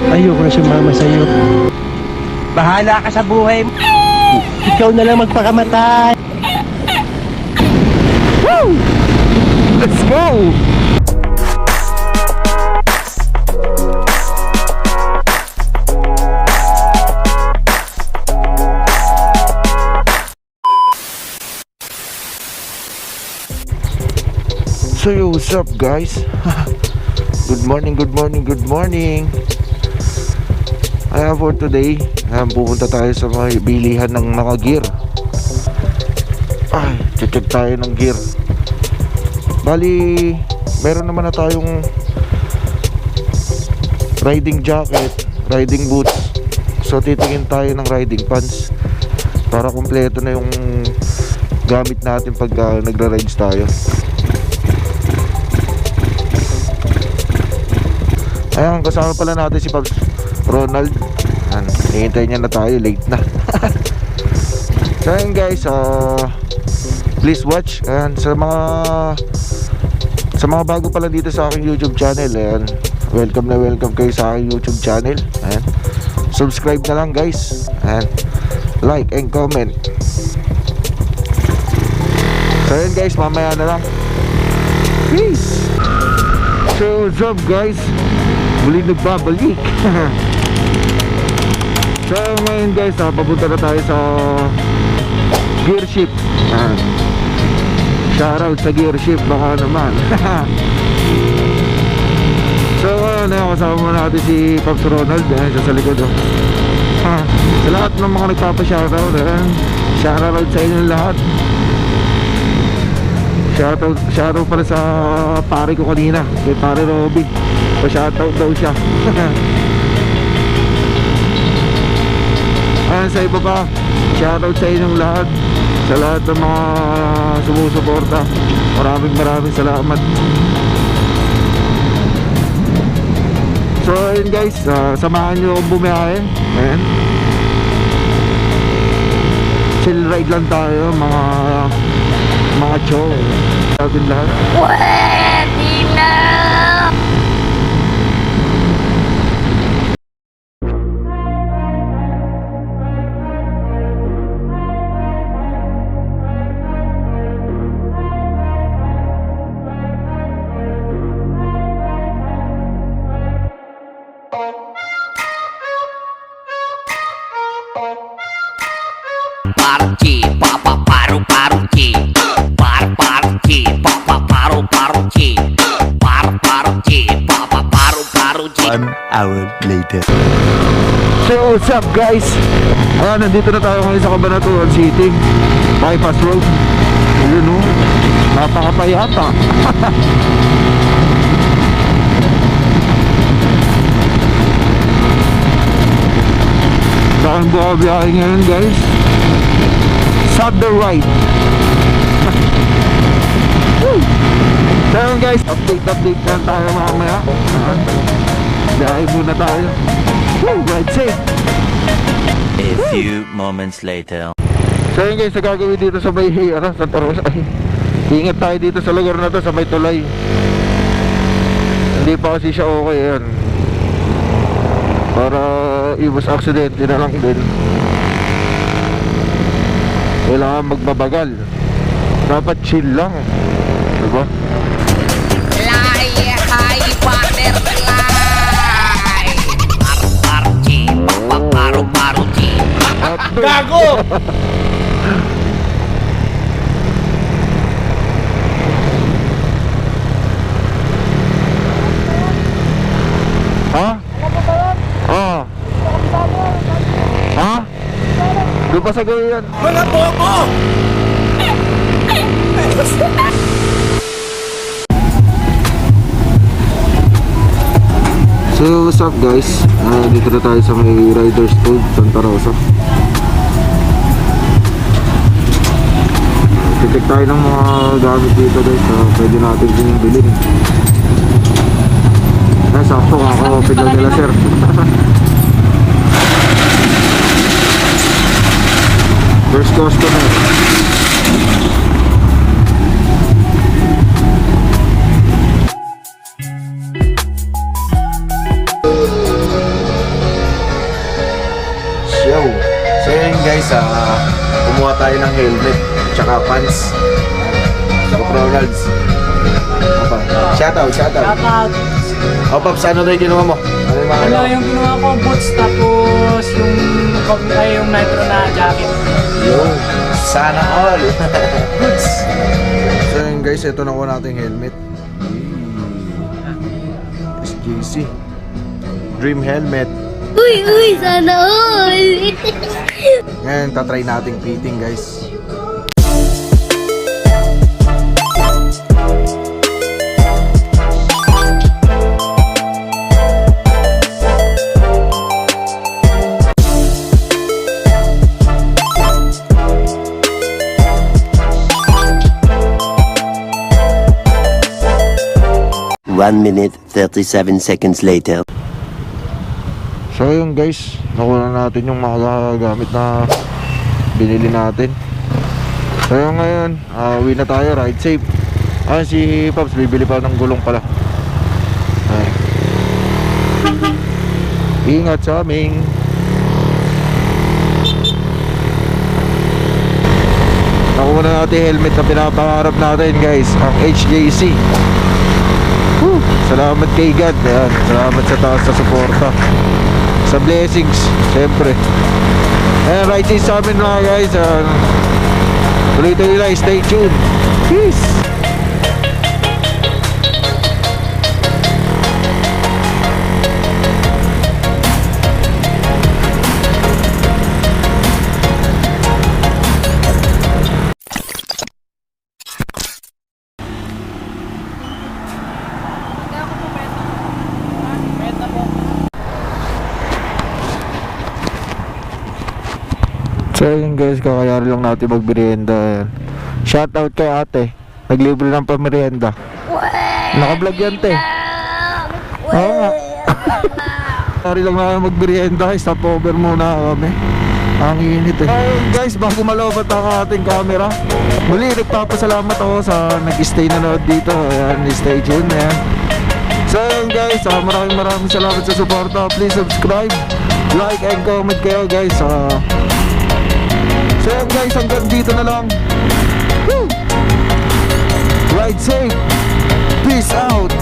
Ayoko na sumama sa'yo. Bahala ka sa buhay mo. Ikaw na lang magpakamatay. Woo! Let's go! So yo, what's up guys? Good morning, good morning, good morning. For today, pupunta tayo sa mga bilihan ng mga gear. Check tayo ng gear. Bali, meron naman na tayong riding jacket, riding boots. So titingin tayo ng riding pants para kumpleto na yung gamit natin pag nagra-rides tayo. Ayan, kasama pala natin si Pops Ronald. Hinihintay niya na tayo, late na. So ayan guys, please watch. Ayan, sa mga bago pala dito sa aking YouTube channel, ayan, welcome kayo sa aking YouTube channel. Ayan, subscribe na lang guys. Ayan, like and comment. So ayan guys, mamaya na lang. Peace. So what's up guys, muli nagbabalik. So ngayon guys, papunta na tayo sa Gearship. Shoutout sa Gearship, baka naman. So ngayon, kasama natin si Pops Ronald. Sa likod sa lahat ng mga nagpapa-shoutout, shoutout sa inyo lahat. Shoutout pala sa pare ko kanina, kay pare Robby. Pa-shoutout daw siya. Sa iba pa, shoutout sa inyong lahat, sa lahat ng mga sumusuporta. Maraming salamat. So ayun guys, samahan nyo akong bumiyahe. Ayan, chill ride lang tayo, mga chow natin lahat. Pwede na! Party, papa, paru, party. Party, papa, paru, party. Party, papa, paru, party. 1 hour later. So what's up guys? Nandito na tayo ngayon sa Cabanatuan City, bypass road. Ayun o, napakapayata. Saan bukabiyahe ngayon guys? Southern right. So yun guys, update na tayo mamaya. Biyahe muna tayo. Ride safe. A few moments later. So yun guys, gagawin dito sa may Santa Rosa. Ingat tayo dito sa lugar na to, sa may tulay. Hindi pa kasi siya okay yan, para iwas aksidente na lang din. Kailangan magbabagal, dapat chill lang, diba? Fly high, butterfly. Party, papa, paru, party. Gago! Ha? Ha? Doon pa sa gawin yan. Mga bobo! So what's up guys, dito na tayo sa may Riders Road, Santa Rosa. Titik tayo ng mga gamit dito guys, pwede natin yung bilhin. Sakto kaka-open lang nila sir. First customer. kumuha tayo ng helmet tsaka pants. Sa Ronald's. Opa. Shoutout. Shoutout. O Paps, ano na yung ginawa mo? Ano yung mga Ano yung ginawa ko, boots, tapos yung nitro na jacket. Yung sana all. Goods. So yun guys, ito na ko natin helmet. SJC Dream Helmet. Uy, sana all! Ngayon, tatry nating fitting guys. One minute, 37 seconds later. So yun guys, nakuha natin yung mga gamit na binili natin. So yun ngayon, uwi na tayo, ride safe. Si Pops bibili pa ng gulong pala. Ay. Ingat sa aming. Nakuha na natin helmet na pinapangarap natin guys, ang HJC. Woo! Salamat kay God. Ayan, salamat sa taas sa suporta, sa blessings, syempre. Ayan, ride safe sa amin mga guys. Tuloy-tuloy lang, stay tuned. Peace! So yun guys, kakayari lang natin magmerienda. Shoutout kay ate, naglibre ng pamerienda. Naka-vlog yan te. Oo nga. Kakayari lang natin magmerienda, stop over muna kami. Ang init eh. Ayun guys, bago malobat ang ating camera, muli nagpapasalamat ako sa nag-stay nanood dito. Ayan, stay tuned. Ayan. So yun guys, maraming salamat sa suporta. Please subscribe, like and comment kayo guys. So yun guys, hanggang dito na lang. Woo! Ride safe. Peace out.